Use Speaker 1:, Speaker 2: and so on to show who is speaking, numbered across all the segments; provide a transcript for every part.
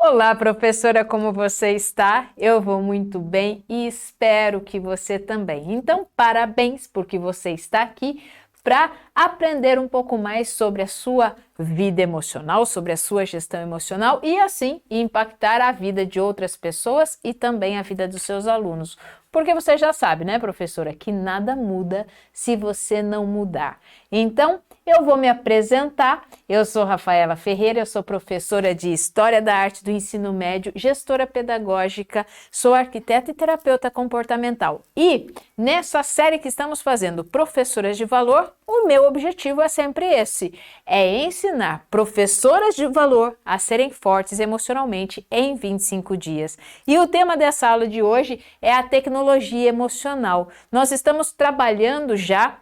Speaker 1: Olá, professora, como você está? Eu vou muito bem e espero que você também. Então, parabéns porque você está aqui para aprender um pouco mais sobre a sua vida emocional, sobre a sua gestão emocional e assim impactar a vida de outras pessoas e também a vida dos seus alunos. Porque você já sabe, né, professora, que nada muda se você não mudar. Então, eu vou me apresentar. Eu sou Rafaela Ferreira, eu sou professora de História da Arte do Ensino Médio, gestora pedagógica, sou arquiteta e terapeuta comportamental. E nessa série que estamos fazendo, Professoras de Valor, o meu objetivo é sempre esse, é ensinar professoras de valor a serem fortes emocionalmente em 25 dias. E o tema dessa aula de hoje é a tecnologia emocional. Nós estamos trabalhando já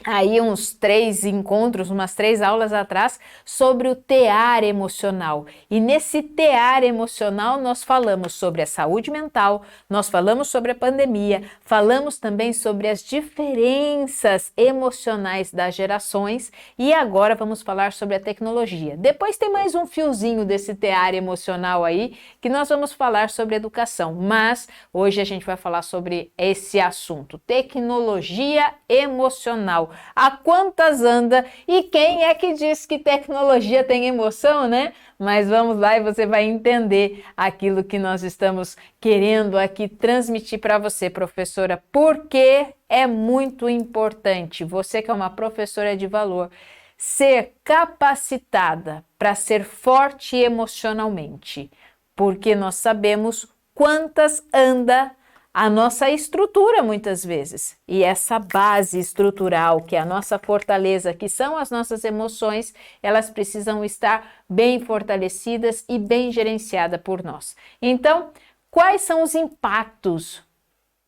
Speaker 1: aí uns 3 encontros, umas 3 aulas atrás, sobre o tear emocional. E nesse tear emocional nós falamos sobre a saúde mental, nós falamos sobre a pandemia, falamos também sobre as diferenças emocionais das gerações e agora vamos falar sobre a tecnologia. Depois tem mais um fiozinho desse tear emocional aí, que nós vamos falar sobre educação, mas hoje a gente vai falar sobre esse assunto, tecnologia emocional. A quantas anda? E quem é que diz que tecnologia tem emoção, né? Mas vamos lá e você vai entender aquilo que nós estamos querendo aqui transmitir para você, professora, porque é muito importante, você que é uma professora de valor, ser capacitada para ser forte emocionalmente, porque nós sabemos quantas anda a nossa estrutura muitas vezes. E essa base estrutural, que é a nossa fortaleza, que são as nossas emoções, elas precisam estar bem fortalecidas e bem gerenciadas por nós. Então, quais são os impactos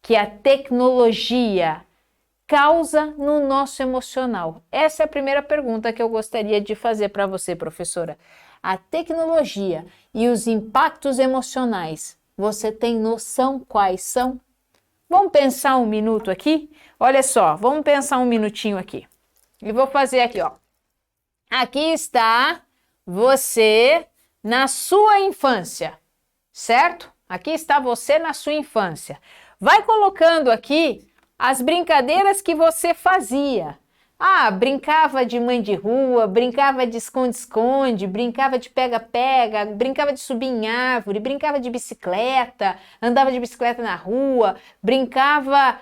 Speaker 1: que a tecnologia causa no nosso emocional? Essa é a primeira pergunta que eu gostaria de fazer para você, professora. A tecnologia e os impactos emocionais, você tem noção quais são? Vamos pensar um minuto aqui? Olha só, vamos pensar um minutinho aqui. E vou fazer aqui, ó. Aqui está você na sua infância, certo? Aqui está você na sua infância. Vai colocando aqui as brincadeiras que você fazia. Ah, brincava de mãe de rua, brincava de esconde-esconde, brincava de pega-pega, brincava de subir em árvore, brincava de bicicleta, andava de bicicleta na rua, brincava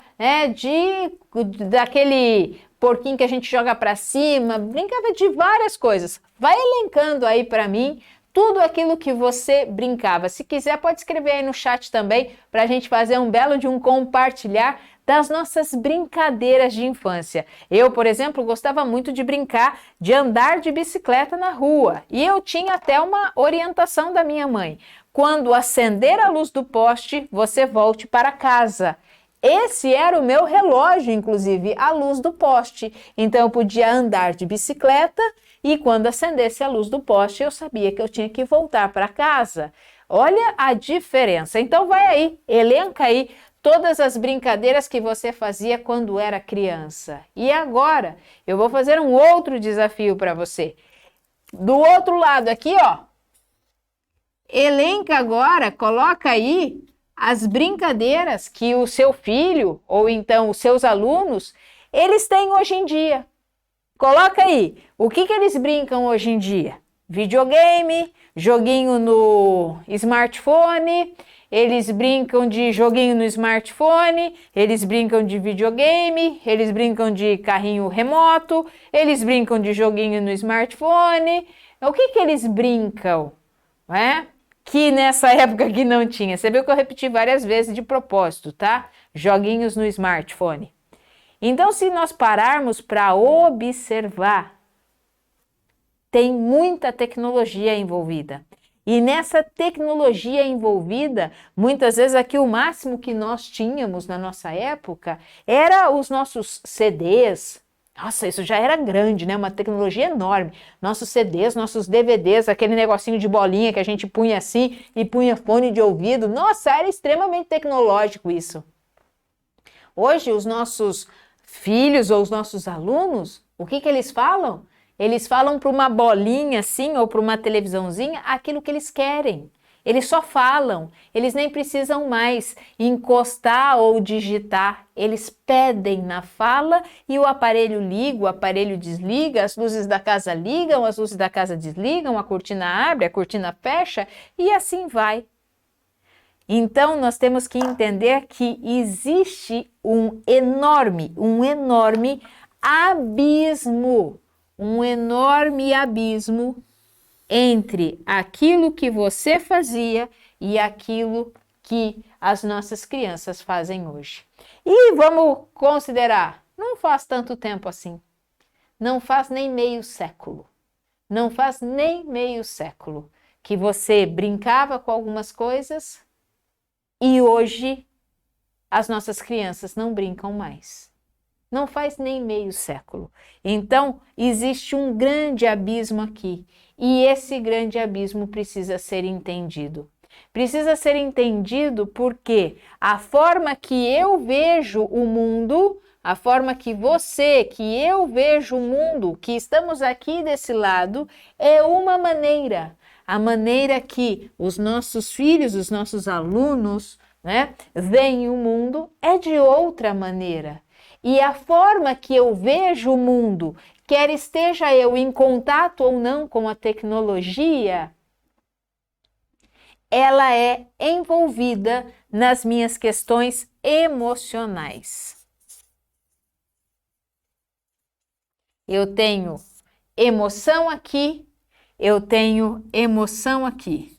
Speaker 1: daquele porquinho que a gente joga para cima, brincava de várias coisas. Vai elencando aí para mim tudo aquilo que você brincava. Se quiser, pode escrever aí no chat também para a gente fazer um belo de um compartilhar das nossas brincadeiras de infância. Eu, por exemplo, gostava muito de brincar, de andar de bicicleta na rua. E eu tinha até uma orientação da minha mãe. Quando acender a luz do poste, você volte para casa. Esse era o meu relógio, inclusive, a luz do poste. Então eu podia andar de bicicleta e quando acendesse a luz do poste, eu sabia que eu tinha que voltar para casa. Olha a diferença. Então vai aí, elenca aí todas as brincadeiras que você fazia quando era criança. E agora, eu vou fazer um outro desafio para você. Do outro lado aqui, ó, elenca agora, coloca aí as brincadeiras que o seu filho ou então os seus alunos, eles têm hoje em dia. Coloca aí, o que eles brincam hoje em dia? Videogame, joguinho no smartphone, eles brincam de joguinho no smartphone, eles brincam de videogame, eles brincam de carrinho remoto, eles brincam de joguinho no smartphone. O que eles brincam? Que nessa época aqui não tinha. Você viu que eu repeti várias vezes de propósito, tá? Joguinhos no smartphone. Então, se nós pararmos para observar, tem muita tecnologia envolvida. E nessa tecnologia envolvida, muitas vezes aqui o máximo que nós tínhamos na nossa época era os nossos CDs. Nossa, isso já era grande, né? Uma tecnologia enorme. Nossos CDs, nossos DVDs, aquele negocinho de bolinha que a gente punha assim e punha fone de ouvido. Nossa, era extremamente tecnológico isso. Hoje, os nossos filhos ou os nossos alunos, o que eles falam? Eles falam para uma bolinha assim ou para uma televisãozinha aquilo que eles querem. Eles só falam, eles nem precisam mais encostar ou digitar, eles pedem na fala e o aparelho liga, o aparelho desliga, as luzes da casa ligam, as luzes da casa desligam, a cortina abre, a cortina fecha e assim vai. Então, nós temos que entender que existe um enorme abismo, um enorme abismo entre aquilo que você fazia e aquilo que as nossas crianças fazem hoje. E vamos considerar, não faz tanto tempo assim, não faz nem meio século, não faz nem meio século que você brincava com algumas coisas e hoje as nossas crianças não brincam mais. Não faz nem meio século. Então, existe um grande abismo aqui. E esse grande abismo precisa ser entendido. Precisa ser entendido porque a forma que eu vejo o mundo, a forma que você, que eu vejo o mundo, que estamos aqui desse lado, é uma maneira. A maneira que os nossos filhos, os nossos alunos, veem o mundo é de outra maneira. E a forma que eu vejo o mundo, quer esteja eu em contato ou não com a tecnologia, ela é envolvida nas minhas questões emocionais. Eu tenho emoção aqui, eu tenho emoção aqui.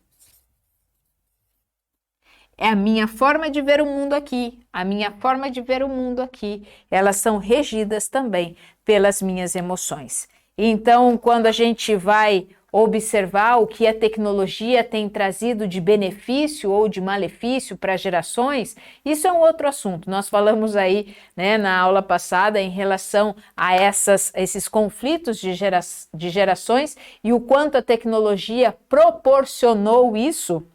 Speaker 1: É a minha forma de ver o mundo aqui, a minha forma de ver o mundo aqui, elas são regidas também pelas minhas emoções. Então, quando a gente vai observar o que a tecnologia tem trazido de benefício ou de malefício para gerações, isso é um outro assunto. Nós falamos aí, na aula passada em relação a esses conflitos de gerações e o quanto a tecnologia proporcionou isso.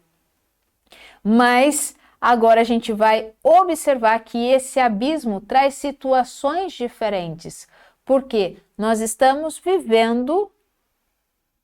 Speaker 1: Mas agora a gente vai observar que esse abismo traz situações diferentes, porque nós estamos vivendo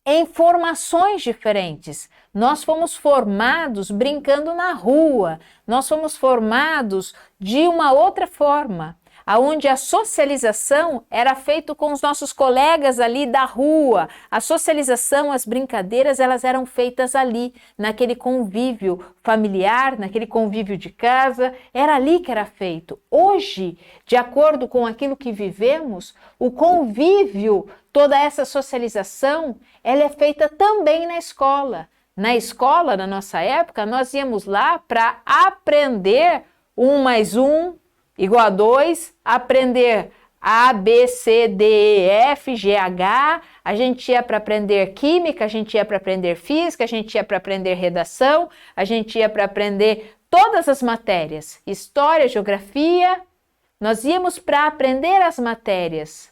Speaker 1: em formações diferentes. Nós fomos formados brincando na rua, nós fomos formados de uma outra forma, onde a socialização era feita com os nossos colegas ali da rua. A socialização, as brincadeiras, elas eram feitas ali, naquele convívio familiar, naquele convívio de casa, era ali que era feito. Hoje, de acordo com aquilo que vivemos, o convívio, toda essa socialização, ela é feita também na escola. Na escola, na nossa época, nós íamos lá para aprender 1 mais 1 igual a 2, aprender A, B, C, D, E, F, G, H, a gente ia para aprender química, a gente ia para aprender física, a gente ia para aprender redação, a gente ia para aprender todas as matérias, história, geografia, nós íamos para aprender as matérias.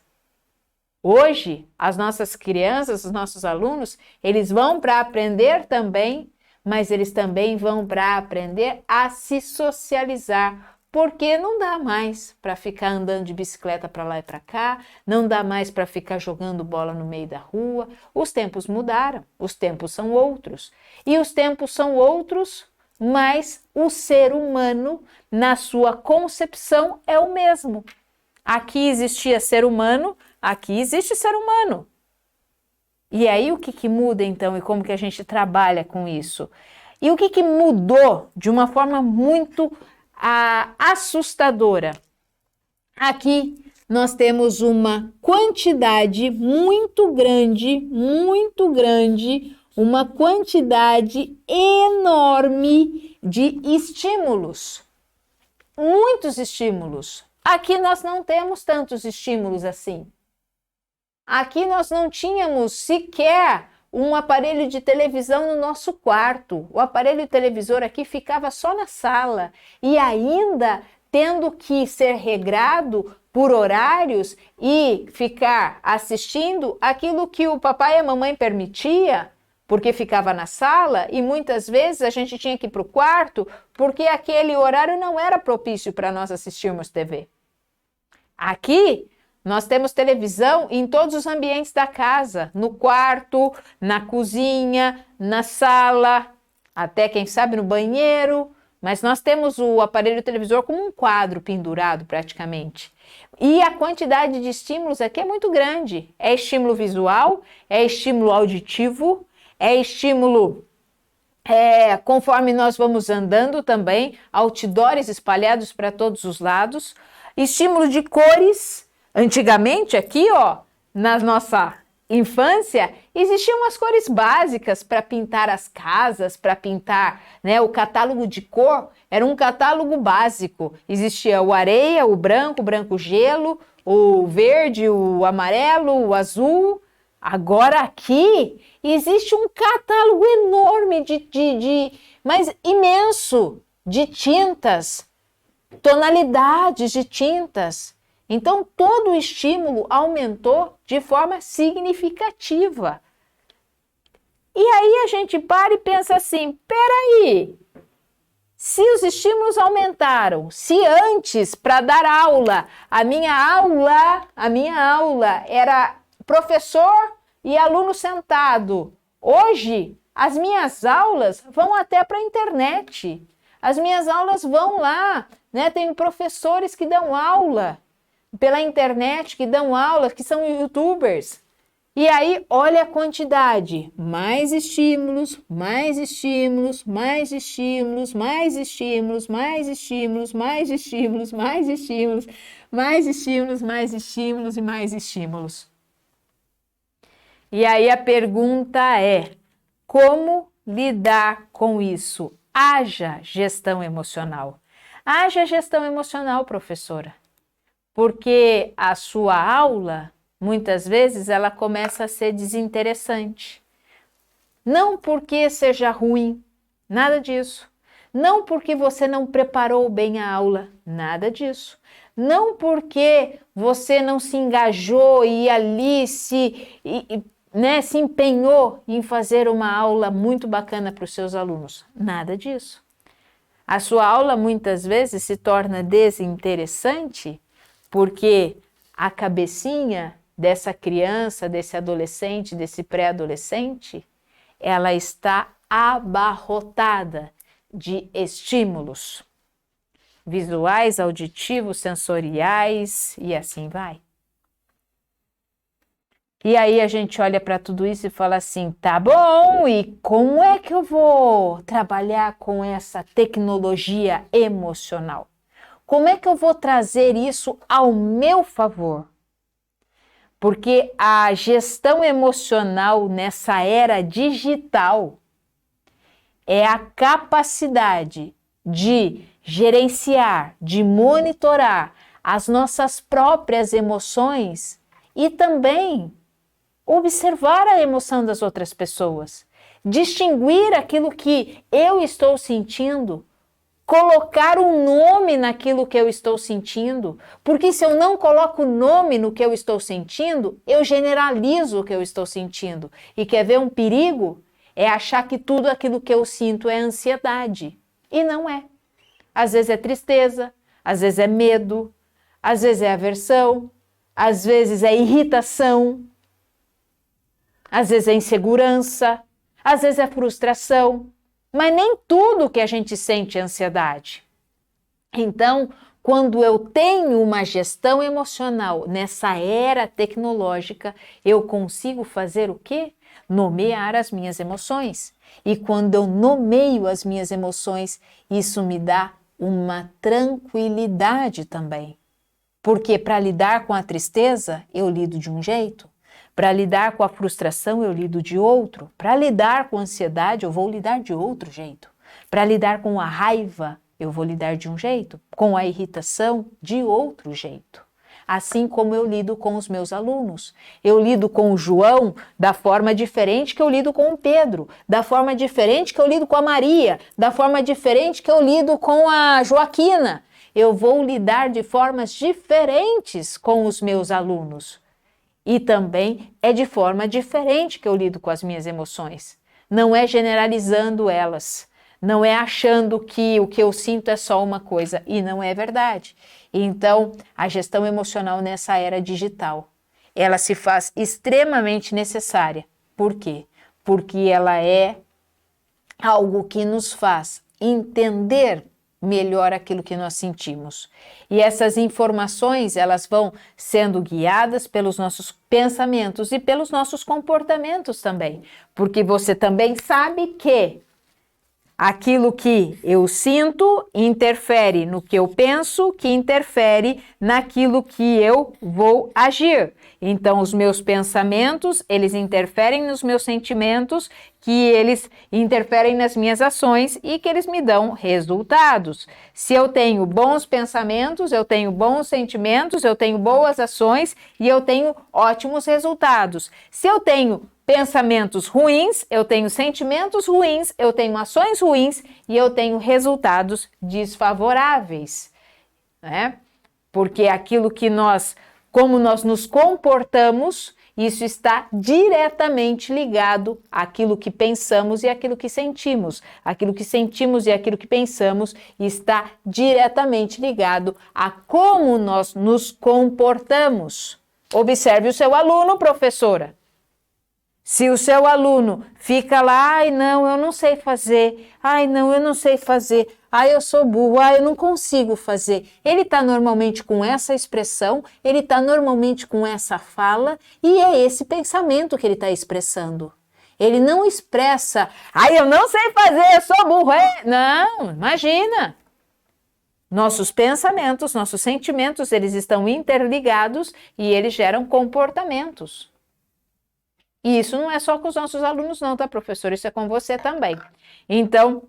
Speaker 1: Hoje, as nossas crianças, os nossos alunos, eles vão para aprender também, mas eles também vão para aprender a se socializar, porque não dá mais para ficar andando de bicicleta para lá e para cá, não dá mais para ficar jogando bola no meio da rua. Os tempos mudaram, os tempos são outros. E os tempos são outros, mas o ser humano, na sua concepção, é o mesmo. Aqui existia ser humano, aqui existe ser humano. E aí o que muda então e como que a gente trabalha com isso? E o que mudou de uma forma muito assustadora? Aqui nós temos uma quantidade muito grande, uma quantidade enorme de estímulos. Muitos estímulos. Aqui nós não temos tantos estímulos assim. Aqui nós não tínhamos sequer um aparelho de televisão no nosso quarto. O aparelho televisor aqui ficava só na sala e ainda tendo que ser regrado por horários e ficar assistindo aquilo que o papai e a mamãe permitia, porque ficava na sala e muitas vezes a gente tinha que ir para o quarto porque aquele horário não era propício para nós assistirmos TV. Aqui nós temos televisão em todos os ambientes da casa, no quarto, na cozinha, na sala, até quem sabe no banheiro, mas nós temos o aparelho televisor como um quadro pendurado praticamente. E a quantidade de estímulos aqui é muito grande. É estímulo visual, é estímulo auditivo, é estímulo conforme nós vamos andando também, outdoors espalhados para todos os lados, estímulo de cores. Antigamente aqui, ó, na nossa infância, existiam umas cores básicas para pintar as casas, para pintar, né? O catálogo de cor era um catálogo básico. Existia o areia, o branco gelo, o verde, o amarelo, o azul. Agora aqui existe um catálogo enorme mas imenso, de tintas, tonalidades de tintas. Então, todo o estímulo aumentou de forma significativa. E aí a gente para e pensa assim, peraí, se os estímulos aumentaram, se antes, para dar aula, a minha aula era professor e aluno sentado. Hoje, as minhas aulas vão até para a internet. As minhas aulas vão lá, né? Tem professores que dão aula pela internet, que dão aula, que são youtubers. E aí, olha a quantidade, mais estímulos, mais estímulos, mais estímulos, mais estímulos, mais estímulos, mais estímulos, mais estímulos, mais estímulos, mais estímulos e mais estímulos. E aí a pergunta é, como lidar com isso? Haja gestão emocional. Haja gestão emocional, professora, porque a sua aula muitas vezes ela começa a ser desinteressante. Não porque seja ruim, nada disso. Não porque você não preparou bem a aula, nada disso. Não porque você não se engajou e ali se empenhou em fazer uma aula muito bacana para os seus alunos, nada disso. A sua aula muitas vezes se torna desinteressante porque a cabecinha dessa criança, desse adolescente, desse pré-adolescente, ela está abarrotada de estímulos visuais, auditivos, sensoriais e assim vai. E aí a gente olha para tudo isso e fala assim, tá bom, e como é que eu vou trabalhar com essa tecnologia emocional? Como é que eu vou trazer isso ao meu favor? Porque a gestão emocional nessa era digital é a capacidade de gerenciar, de monitorar as nossas próprias emoções e também observar a emoção das outras pessoas, distinguir aquilo que eu estou sentindo, colocar um nome naquilo que eu estou sentindo, porque se eu não coloco nome no que eu estou sentindo, eu generalizo o que eu estou sentindo. E quer ver um perigo? É achar que tudo aquilo que eu sinto é ansiedade. E não é. Às vezes é tristeza, às vezes é medo, às vezes é aversão, às vezes é irritação, às vezes é insegurança, às vezes é frustração, mas nem tudo que a gente sente é ansiedade. Então, quando eu tenho uma gestão emocional nessa era tecnológica, eu consigo fazer o quê? Nomear as minhas emoções. E quando eu nomeio as minhas emoções, isso me dá uma tranquilidade também. Porque para lidar com a tristeza, eu lido de um jeito. Para lidar com a frustração, eu lido de outro. Para lidar com a ansiedade, eu vou lidar de outro jeito. Para lidar com a raiva, eu vou lidar de um jeito. Com a irritação, de outro jeito. Assim como eu lido com os meus alunos. Eu lido com o João da forma diferente que eu lido com o Pedro, da forma diferente que eu lido com a Maria, da forma diferente que eu lido com a Joaquina. Eu vou lidar de formas diferentes com os meus alunos. E também é de forma diferente que eu lido com as minhas emoções. Não é generalizando elas. Não é achando que o que eu sinto é só uma coisa. E não é verdade. Então, a gestão emocional nessa era digital, ela se faz extremamente necessária. Por quê? Porque ela é algo que nos faz entender melhor aquilo que nós sentimos. E essas informações, elas vão sendo guiadas pelos nossos pensamentos e pelos nossos comportamentos também, porque você também sabe que aquilo que eu sinto interfere no que eu penso, que interfere naquilo que eu vou agir. Então, os meus pensamentos, eles interferem nos meus sentimentos, que eles interferem nas minhas ações e que eles me dão resultados. Se eu tenho bons pensamentos, eu tenho bons sentimentos, eu tenho boas ações e eu tenho ótimos resultados. Se eu tenho pensamentos ruins, eu tenho sentimentos ruins, eu tenho ações ruins e eu tenho resultados desfavoráveis, né? Porque aquilo que como nós nos comportamos, isso está diretamente ligado àquilo que pensamos e àquilo que sentimos. Aquilo que sentimos e aquilo que pensamos está diretamente ligado a como nós nos comportamos. Observe o seu aluno, professora. Se o seu aluno fica lá, ai não, eu não sei fazer, ai não, eu não sei fazer, ai eu sou burro, ai eu não consigo fazer. Ele está normalmente com essa expressão, ele está normalmente com essa fala e é esse pensamento que ele está expressando. Ele não expressa, ai eu não sei fazer, eu sou burro. Não, imagina. Nossos pensamentos, nossos sentimentos, eles estão interligados e eles geram comportamentos. E isso não é só com os nossos alunos não, tá, professor? Isso é com você também. Então,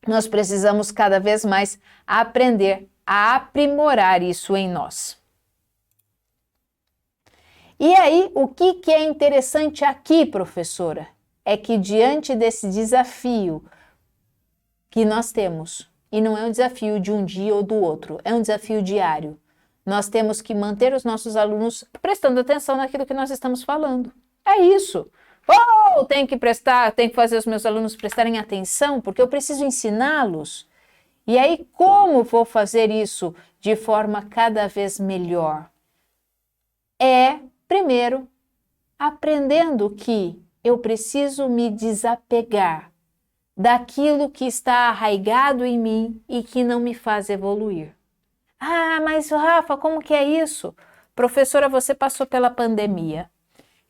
Speaker 1: nós precisamos cada vez mais aprender a aprimorar isso em nós. E aí, o que é interessante aqui, professora? É que diante desse desafio que nós temos, e não é um desafio de um dia ou do outro, é um desafio diário, nós temos que manter os nossos alunos prestando atenção naquilo que nós estamos falando. É isso. Tem que fazer os meus alunos prestarem atenção, porque eu preciso ensiná-los. E aí, como vou fazer isso de forma cada vez melhor? Primeiro, aprendendo que eu preciso me desapegar daquilo que está arraigado em mim e que não me faz evoluir. Ah, mas Rafa, como que é isso? Professora, você passou pela pandemia.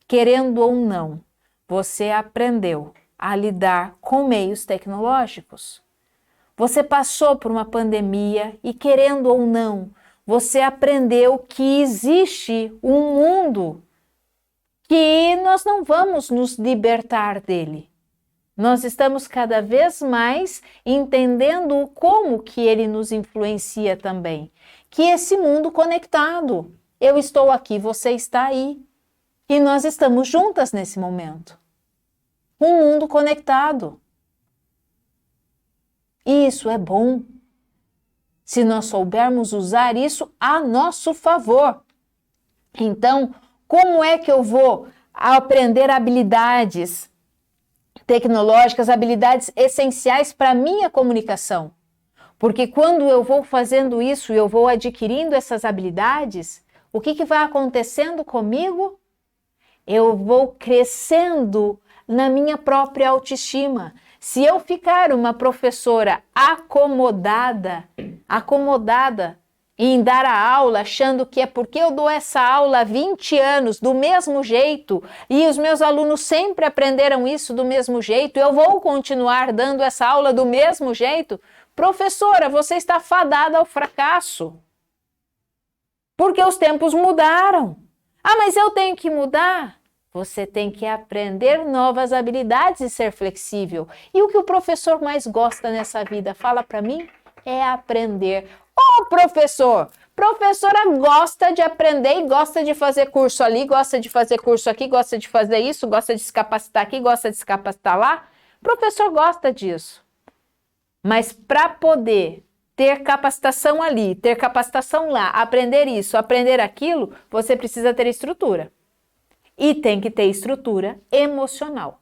Speaker 1: Querendo ou não, você aprendeu a lidar com meios tecnológicos. Você passou por uma pandemia e, querendo ou não, você aprendeu que existe um mundo que nós não vamos nos libertar dele. Nós estamos cada vez mais entendendo como que ele nos influencia também. Que esse mundo conectado, eu estou aqui, você está aí. E nós estamos juntas nesse momento. Um mundo conectado. E isso é bom. Se nós soubermos usar isso a nosso favor. Então, como é que eu vou aprender habilidades tecnológicas, habilidades essenciais para a minha comunicação? Porque quando eu vou fazendo isso, eu vou adquirindo essas habilidades, o que vai acontecendo comigo? Eu vou crescendo na minha própria autoestima. Se eu ficar uma professora acomodada em dar a aula, achando que é porque eu dou essa aula há 20 anos do mesmo jeito e os meus alunos sempre aprenderam isso do mesmo jeito, eu vou continuar dando essa aula do mesmo jeito? Professora, você está fadada ao fracasso. Porque os tempos mudaram. Ah, mas eu tenho que mudar? Você tem que aprender novas habilidades e ser flexível. E o que o professor mais gosta nessa vida, fala para mim, é aprender. Ô, professor! Professora gosta de aprender e gosta de fazer curso ali, gosta de fazer curso aqui, gosta de fazer isso, gosta de se capacitar aqui, gosta de se capacitar lá. Professor gosta disso. Mas para poder ter capacitação ali, ter capacitação lá, aprender isso, aprender aquilo, você precisa ter estrutura. E tem que ter estrutura emocional.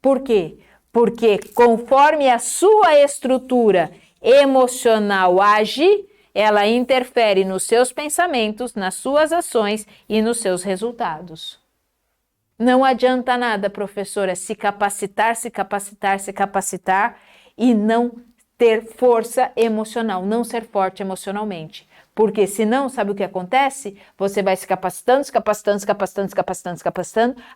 Speaker 1: Por quê? Porque conforme a sua estrutura emocional age, ela interfere nos seus pensamentos, nas suas ações e nos seus resultados. Não adianta nada, professora, se capacitar e não ter força emocional, não ser forte emocionalmente. Porque senão, sabe o que acontece? Você vai se capacitando,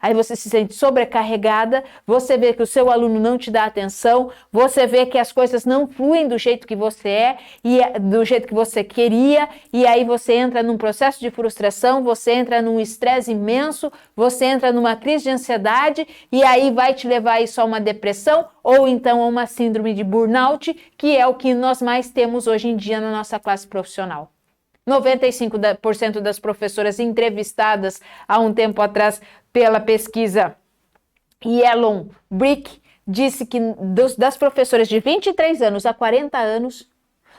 Speaker 1: aí você se sente sobrecarregada, você vê que o seu aluno não te dá atenção, você vê que as coisas não fluem do jeito que você e do jeito que você queria, e aí você entra num processo de frustração, você entra num estresse imenso, você entra numa crise de ansiedade, e aí vai te levar isso a uma depressão, ou então a uma síndrome de burnout, que é o que nós mais temos hoje em dia na nossa classe profissional. 95% das professoras entrevistadas há um tempo atrás pela pesquisa Yellow Brick disse que das professoras de 23 anos a 40 anos,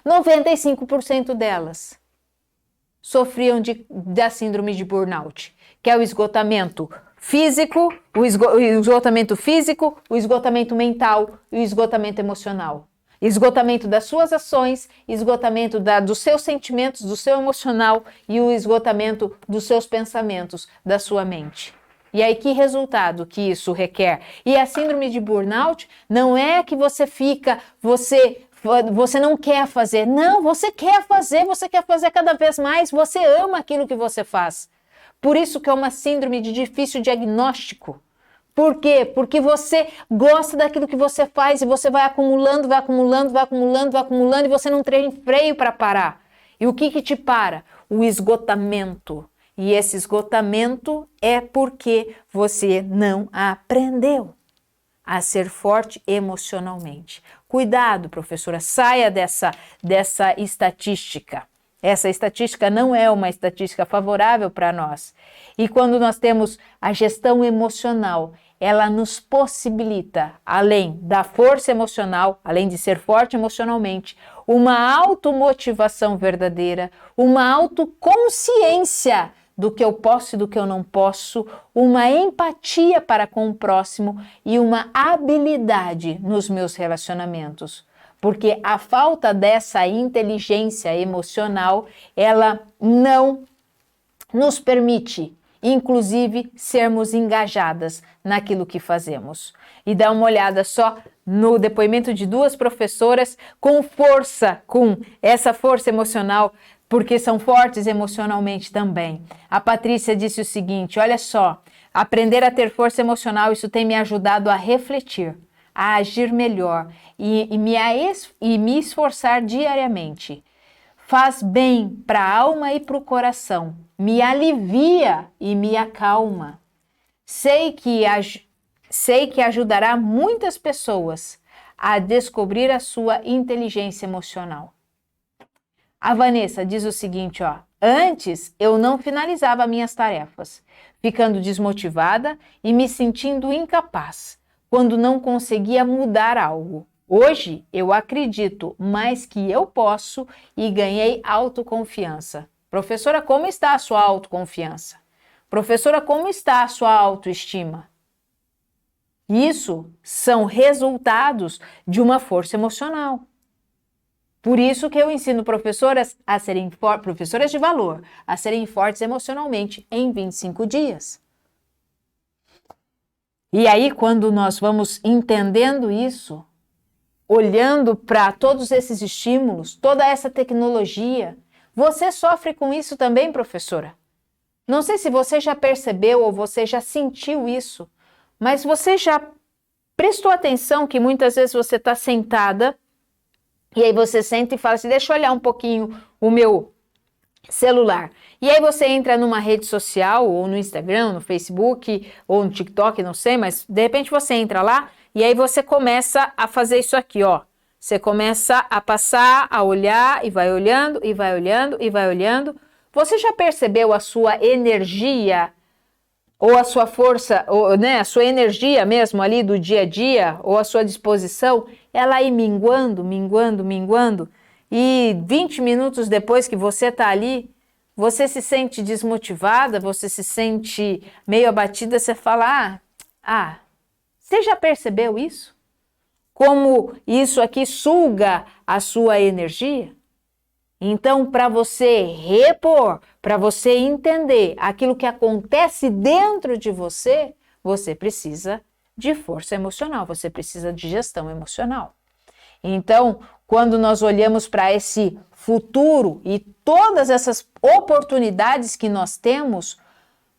Speaker 1: 95% delas sofriam da síndrome de burnout, que é o esgotamento físico, o esgotamento mental e o esgotamento emocional. Esgotamento das suas ações, esgotamento dos seus sentimentos, do seu emocional e o esgotamento dos seus pensamentos, da sua mente. E aí, que resultado que isso requer? E a síndrome de burnout não é que você não quer fazer. Não, você quer fazer cada vez mais, você ama aquilo que você faz. Por isso que é uma síndrome de difícil diagnóstico. Por quê? Porque você gosta daquilo que você faz e você vai acumulando e você não tem freio para parar. E o que te para? O esgotamento. E esse esgotamento é porque você não aprendeu a ser forte emocionalmente. Cuidado, professora, saia dessa estatística. Essa estatística não é uma estatística favorável para nós. E quando nós temos a gestão emocional, ela nos possibilita, além da força emocional, além de ser forte emocionalmente, uma automotivação verdadeira, uma autoconsciência do que eu posso e do que eu não posso, uma empatia para com o próximo e uma habilidade nos meus relacionamentos. Porque a falta dessa inteligência emocional, ela não nos permite, inclusive, sermos engajadas naquilo que fazemos. E dá uma olhada só no depoimento de duas professoras com essa força emocional, porque são fortes emocionalmente também. A Patrícia disse o seguinte, olha só, aprender a ter força emocional, isso tem me ajudado a refletir, a agir melhor e me esforçar diariamente. Faz bem para a alma e para o coração, me alivia e me acalma. Sei que ajudará muitas pessoas a descobrir a sua inteligência emocional. A Vanessa diz o seguinte, ó, antes eu não finalizava minhas tarefas, ficando desmotivada e me sentindo incapaz, quando não conseguia mudar algo. Hoje eu acredito mais que eu posso e ganhei autoconfiança. Professora, como está a sua autoconfiança? Professora, como está a sua autoestima? Isso são resultados de uma força emocional. Por isso que eu ensino professoras professoras de valor, a serem fortes emocionalmente em 25 dias. E aí, quando nós vamos entendendo isso, olhando para todos esses estímulos, toda essa tecnologia, você sofre com isso também, professora? Não sei se você já percebeu ou você já sentiu isso, mas você já prestou atenção que muitas vezes você está sentada e aí você senta e fala assim, deixa eu olhar um pouquinho o meu celular. E aí você entra numa rede social, ou no Instagram, no Facebook, ou no TikTok, não sei, mas de repente você entra lá e aí você começa a fazer isso aqui, ó. Você começa a passar, a olhar e vai olhando, e vai olhando, e vai olhando. Você já percebeu a sua energia, ou a sua força, ou, né, a sua energia mesmo ali do dia a dia, ou a sua disposição, ela ir minguando, e 20 minutos depois que você está ali, você se sente desmotivada, você se sente meio abatida, você fala, você já percebeu isso? Como isso aqui suga a sua energia? Então, para você repor, para você entender aquilo que acontece dentro de você, você precisa de força emocional, você precisa de gestão emocional. Então, quando nós olhamos para esse futuro e todas essas oportunidades que nós temos,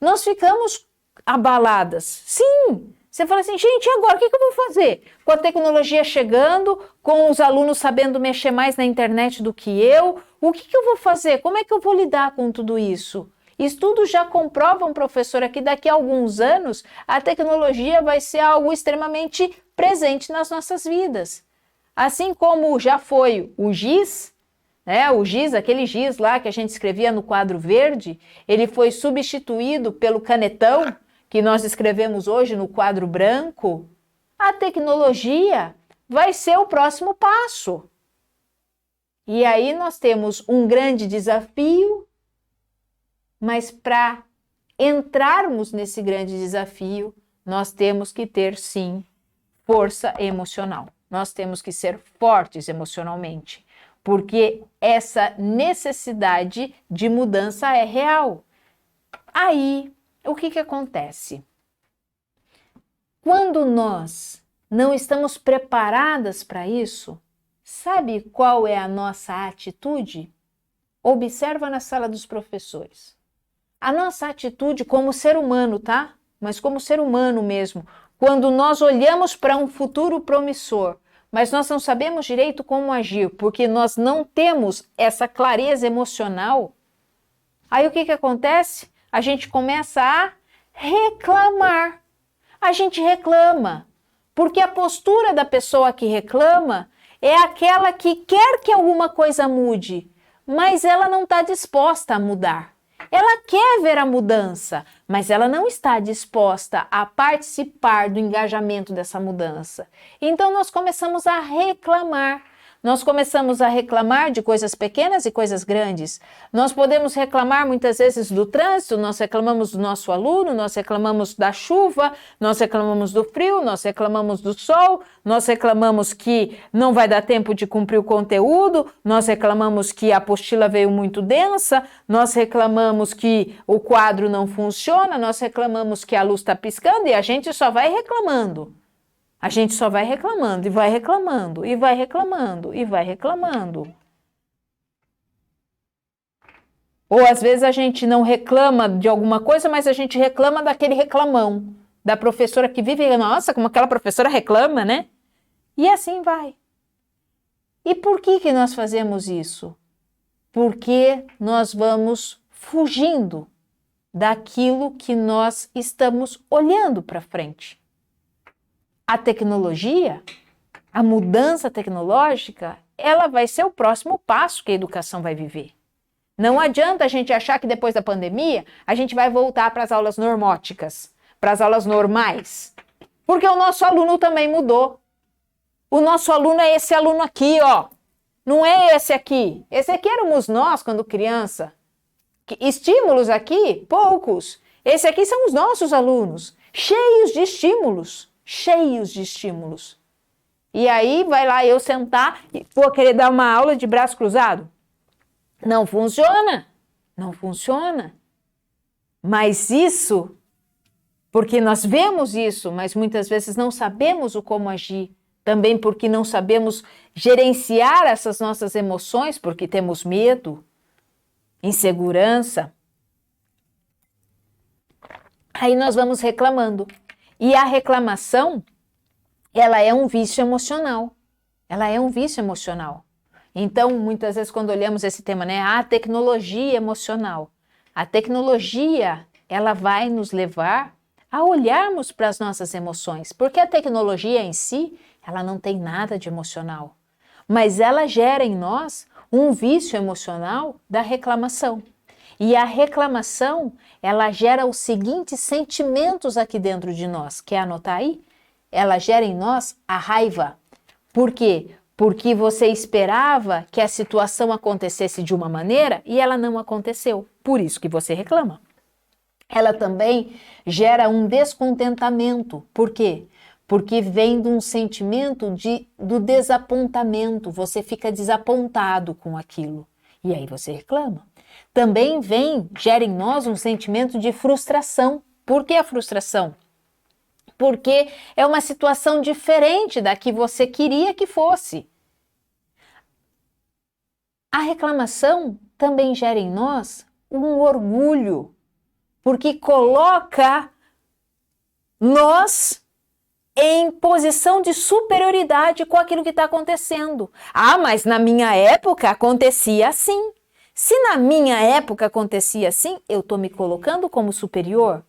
Speaker 1: nós ficamos abaladas. Sim, você fala assim, gente, e agora o que eu vou fazer? Com a tecnologia chegando, com os alunos sabendo mexer mais na internet do que eu, o que eu vou fazer? Como é que eu vou lidar com tudo isso? Estudos já comprovam, professora, que daqui a alguns anos a tecnologia vai ser algo extremamente presente nas nossas vidas. Assim como já foi o giz, né? O giz, aquele giz lá que a gente escrevia no quadro verde, ele foi substituído pelo canetão, que nós escrevemos hoje no quadro branco. A tecnologia vai ser o próximo passo. E aí nós temos um grande desafio, mas para entrarmos nesse grande desafio, nós temos que ter, sim, força emocional. Nós temos que ser fortes emocionalmente, porque essa necessidade de mudança é real. Aí, o que acontece? Quando nós não estamos preparadas para isso, sabe qual é a nossa atitude? Observa na sala dos professores. A nossa atitude como ser humano, tá? Mas como ser humano mesmo. Quando nós olhamos para um futuro promissor, mas nós não sabemos direito como agir, porque nós não temos essa clareza emocional, aí o que acontece? A gente começa a reclamar. A gente reclama, porque a postura da pessoa que reclama é aquela que quer que alguma coisa mude, mas ela não está disposta a mudar. Ela quer ver a mudança, mas ela não está disposta a participar do engajamento dessa mudança. Então nós começamos a reclamar. Nós começamos a reclamar de coisas pequenas e coisas grandes. Nós podemos reclamar muitas vezes do trânsito, nós reclamamos do nosso aluno, nós reclamamos da chuva, nós reclamamos do frio, nós reclamamos do sol, nós reclamamos que não vai dar tempo de cumprir o conteúdo, nós reclamamos que a apostila veio muito densa, nós reclamamos que o quadro não funciona, nós reclamamos que a luz está piscando e a gente só vai reclamando. A gente só vai reclamando e vai reclamando e vai reclamando e vai reclamando. Ou às vezes a gente não reclama de alguma coisa, mas a gente reclama daquele reclamão, da professora que vive, nossa, como aquela professora reclama, né? E assim vai. E por que nós fazemos isso? Porque nós vamos fugindo daquilo que nós estamos olhando para frente. A tecnologia, a mudança tecnológica, ela vai ser o próximo passo que a educação vai viver. Não adianta a gente achar que depois da pandemia a gente vai voltar para as aulas normóticas, para as aulas normais, porque o nosso aluno também mudou. O nosso aluno é esse aluno aqui, ó. Não é esse aqui. Esse aqui éramos nós quando criança. Estímulos aqui, poucos. Esse aqui são os nossos alunos, cheios de estímulos. Cheios de estímulos. E aí vai lá eu sentar e vou querer dar uma aula de braço cruzado? Não funciona. Não funciona. Mas isso, porque nós vemos isso, mas muitas vezes não sabemos o como agir. Também porque não sabemos gerenciar essas nossas emoções, porque temos medo, insegurança. Aí nós vamos reclamando. E a reclamação, ela é um vício emocional. Ela é um vício emocional. Então, muitas vezes, quando olhamos esse tema, né, a tecnologia emocional, a tecnologia, ela vai nos levar a olharmos para as nossas emoções, porque a tecnologia em si, ela não tem nada de emocional, mas ela gera em nós um vício emocional da reclamação. E a reclamação, ela gera os seguintes sentimentos aqui dentro de nós. Quer anotar aí? Ela gera em nós a raiva. Por quê? Porque você esperava que a situação acontecesse de uma maneira e ela não aconteceu. Por isso que você reclama. Ela também gera um descontentamento. Por quê? Porque vem de um sentimento do desapontamento. Você fica desapontado com aquilo. E aí você reclama. Também gera em nós um sentimento de frustração. Por que a frustração? porque é uma situação diferente da que você queria que fosse. A reclamação também gera em nós um orgulho, porque coloca nós em posição de superioridade com aquilo que está acontecendo. Ah, mas na minha época acontecia assim. Se na minha época acontecia assim, eu estou me colocando como superior,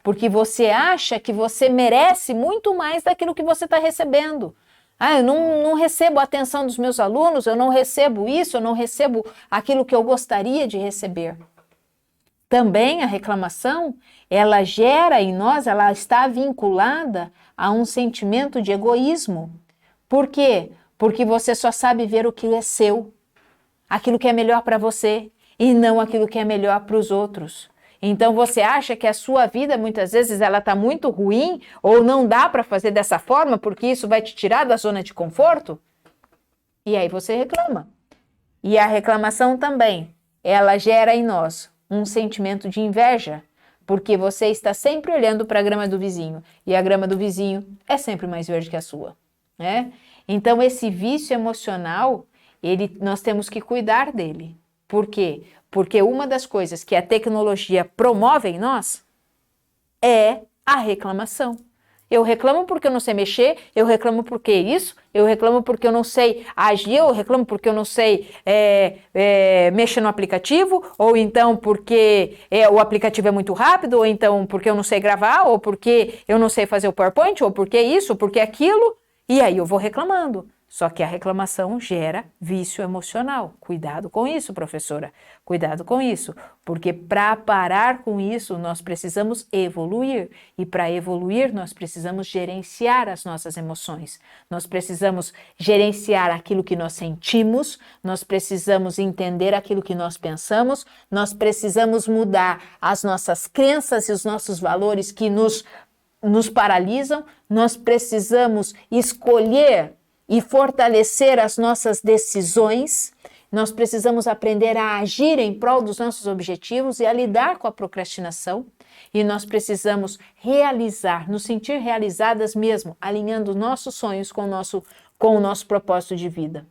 Speaker 1: porque você acha que você merece muito mais daquilo que você está recebendo. Ah, eu não recebo a atenção dos meus alunos, eu não recebo isso, eu não recebo aquilo que eu gostaria de receber. Também a reclamação, ela gera em nós, ela está vinculada a um sentimento de egoísmo. Por quê? Porque você só sabe ver o que é seu, aquilo que é melhor para você, e não aquilo que é melhor para os outros. Então você acha que a sua vida muitas vezes ela está muito ruim ou não dá para fazer dessa forma porque isso vai te tirar da zona de conforto? E aí você reclama. E a reclamação também, ela gera em nós um sentimento de inveja, porque você está sempre olhando para a grama do vizinho e a grama do vizinho é sempre mais verde que a sua, né? Então esse vício emocional, nós temos que cuidar dele. Por quê? Porque uma das coisas que a tecnologia promove em nós é a reclamação. Eu reclamo porque eu não sei mexer, eu reclamo porque isso, eu reclamo porque eu não sei agir, eu reclamo porque eu não sei mexer no aplicativo, ou então porque o aplicativo é muito rápido, ou então porque eu não sei gravar, ou porque eu não sei fazer o PowerPoint, ou porque isso, porque aquilo, e aí eu vou reclamando. Só que a reclamação gera vício emocional. Cuidado com isso, professora. Cuidado com isso. Porque para parar com isso, nós precisamos evoluir. E para evoluir, nós precisamos gerenciar as nossas emoções. Nós precisamos gerenciar aquilo que nós sentimos. Nós precisamos entender aquilo que nós pensamos. Nós precisamos mudar as nossas crenças e os nossos valores que nos paralisam. Nós precisamos escolher e fortalecer as nossas decisões. Nós precisamos aprender a agir em prol dos nossos objetivos e a lidar com a procrastinação. E nós precisamos realizar, nos sentir realizadas mesmo, alinhando nossos sonhos com o nosso propósito de vida.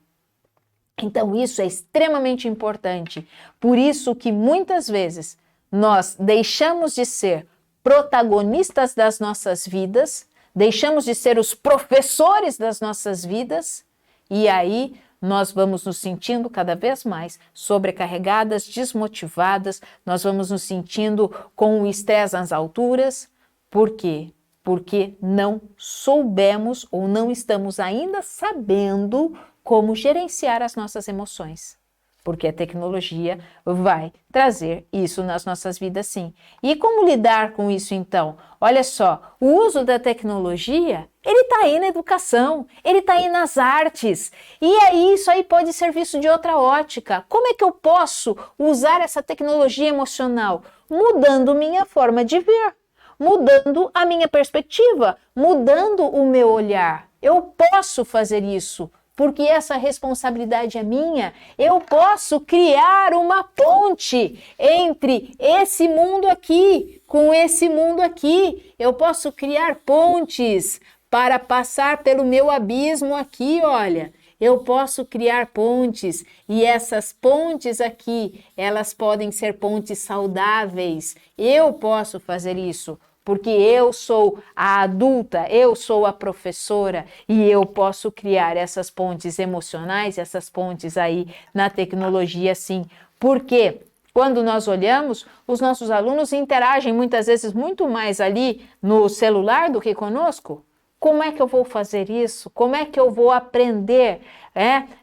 Speaker 1: Então isso é extremamente importante. Por isso que muitas vezes nós deixamos de ser protagonistas das nossas vidas, deixamos de ser os professores das nossas vidas e aí nós vamos nos sentindo cada vez mais sobrecarregadas, desmotivadas, nós vamos nos sentindo com o estresse nas alturas. Por quê? Porque não soubemos ou não estamos ainda sabendo como gerenciar as nossas emoções. Porque a tecnologia vai trazer isso nas nossas vidas, sim. E como lidar com isso, então? Olha só, o uso da tecnologia, ele está aí na educação, ele está aí nas artes. E aí, isso aí pode ser visto de outra ótica. Como é que eu posso usar essa tecnologia emocional? Mudando minha forma de ver, mudando a minha perspectiva, mudando o meu olhar. Eu posso fazer isso. Porque essa responsabilidade é minha, eu posso criar uma ponte entre esse mundo aqui com esse mundo aqui. Eu posso criar pontes para passar pelo meu abismo aqui, olha. Eu posso criar pontes e essas pontes aqui, elas podem ser pontes saudáveis. Eu posso fazer isso. Porque eu sou a adulta, eu sou a professora e eu posso criar essas pontes emocionais, essas pontes aí na tecnologia, sim. Porque quando nós olhamos, os nossos alunos interagem muitas vezes muito mais ali no celular do que conosco. Como é que eu vou fazer isso? Como é que eu vou aprender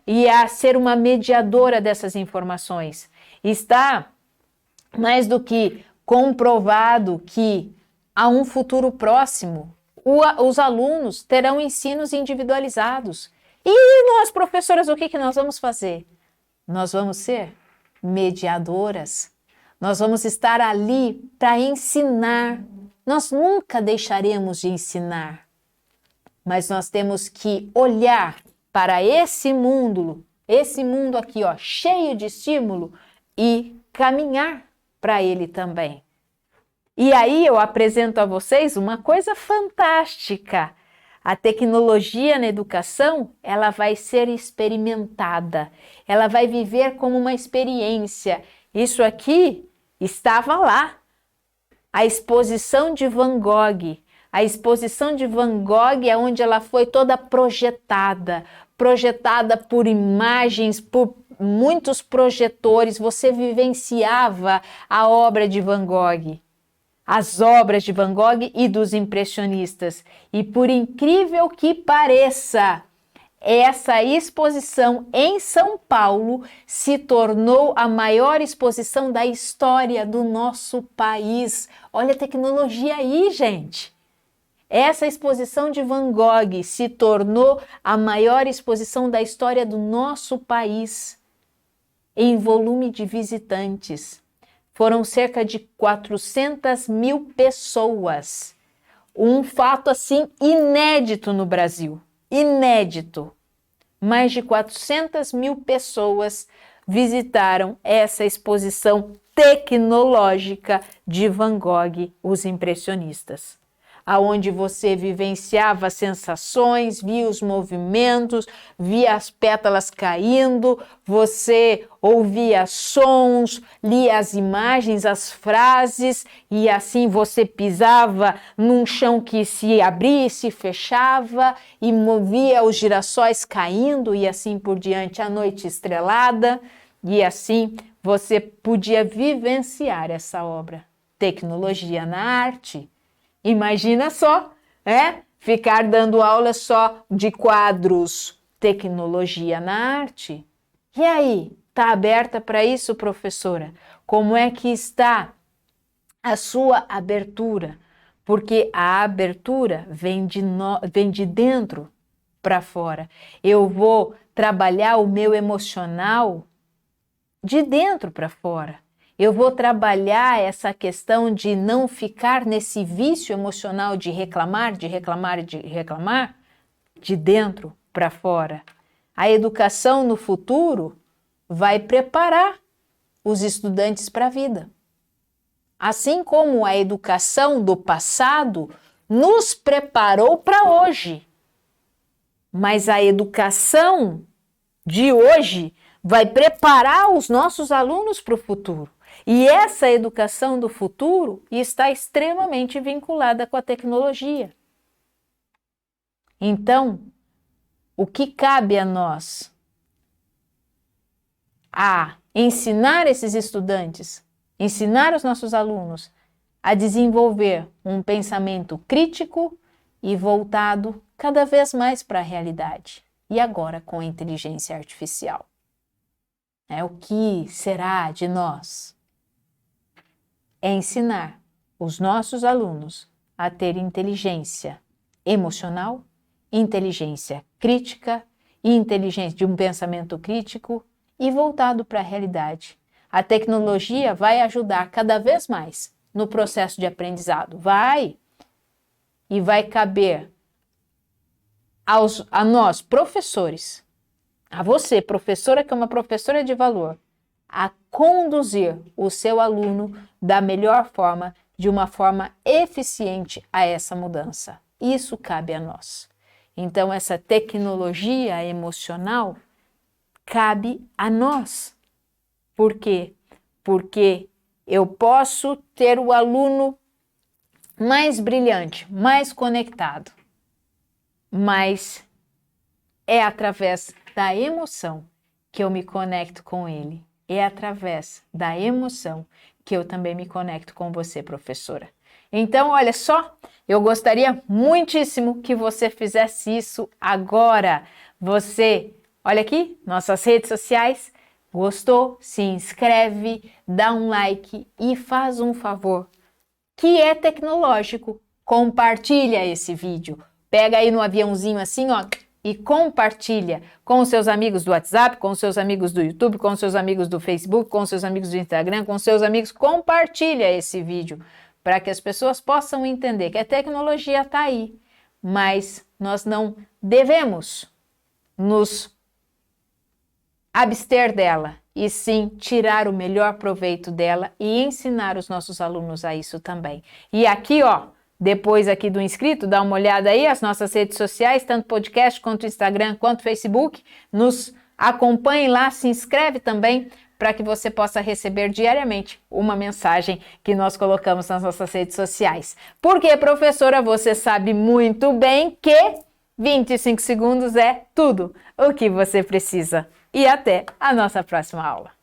Speaker 1: e a ser uma mediadora dessas informações? Está mais do que comprovado que a um futuro próximo, os alunos terão ensinos individualizados. E nós, professoras, o que nós vamos fazer? Nós vamos ser mediadoras. Nós vamos estar ali para ensinar. Nós nunca deixaremos de ensinar. Mas nós temos que olhar para esse mundo aqui, ó, cheio de estímulo, e caminhar para ele também. E aí eu apresento a vocês uma coisa fantástica. A tecnologia na educação, ela vai ser experimentada, ela vai viver como uma experiência. Isso aqui estava lá, a exposição de Van Gogh. A exposição de Van Gogh é onde ela foi toda projetada por imagens, por muitos projetores. Você vivenciava a obra de Van Gogh, as obras de Van Gogh e dos impressionistas. E por incrível que pareça, essa exposição em São Paulo se tornou a maior exposição da história do nosso país. Olha a tecnologia aí, gente! Essa exposição de Van Gogh se tornou a maior exposição da história do nosso país, em volume de visitantes. Foram cerca de 400 mil pessoas. Um fato assim inédito no Brasil. Inédito. Mais de 400 mil pessoas visitaram essa exposição tecnológica de Van Gogh, os impressionistas, aonde você vivenciava sensações, via os movimentos, via as pétalas caindo, você ouvia sons, lia as imagens, as frases, e assim você pisava num chão que se abria e se fechava, e movia os girassóis caindo, e assim por diante, a noite estrelada, e assim você podia vivenciar essa obra. Tecnologia na arte. Imagina só, ficar dando aula só de quadros, tecnologia na arte. E aí, está aberta para isso, professora? Como é que está a sua abertura? Porque a abertura vem de dentro para fora. Eu vou trabalhar o meu emocional de dentro para fora. Eu vou trabalhar essa questão de não ficar nesse vício emocional de reclamar, de dentro para fora. A educação no futuro vai preparar os estudantes para a vida. Assim como a educação do passado nos preparou para hoje. Mas a educação de hoje vai preparar os nossos alunos para o futuro. E essa educação do futuro está extremamente vinculada com a tecnologia. Então, o que cabe a nós? A ensinar esses estudantes, ensinar os nossos alunos a desenvolver um pensamento crítico e voltado cada vez mais para a realidade. E agora com a inteligência artificial. O que será de nós? É ensinar os nossos alunos a ter inteligência emocional, inteligência crítica e inteligência de um pensamento crítico e voltado para a realidade. A tecnologia vai ajudar cada vez mais no processo de aprendizado. E vai caber a nós, professores, a você, professora, que é uma professora de valor, a conduzir o seu aluno da melhor forma, de uma forma eficiente a essa mudança. Isso cabe a nós. Então, essa tecnologia emocional cabe a nós. Por quê? Porque eu posso ter o aluno mais brilhante, mais conectado, mas é através da emoção que eu me conecto com ele. É através da emoção que eu também me conecto com você, professora. Então, olha só, eu gostaria muitíssimo que você fizesse isso agora. Você, olha aqui, nossas redes sociais, gostou? Se inscreve, dá um like e faz um favor, que é tecnológico. Compartilha esse vídeo. Pega aí no aviãozinho assim, ó, e compartilha com os seus amigos do WhatsApp, com os seus amigos do YouTube, com os seus amigos do Facebook, com os seus amigos do Instagram, com os seus amigos. Compartilha esse vídeo para que as pessoas possam entender que a tecnologia está aí, mas nós não devemos nos abster dela, e sim tirar o melhor proveito dela e ensinar os nossos alunos a isso também. E aqui, ó, depois aqui do inscrito, dá uma olhada aí, as nossas redes sociais, tanto podcast, quanto Instagram, quanto Facebook, nos acompanhe lá, se inscreve também, para que você possa receber diariamente uma mensagem que nós colocamos nas nossas redes sociais. Porque, professora, você sabe muito bem que 25 segundos é tudo o que você precisa. E até a nossa próxima aula.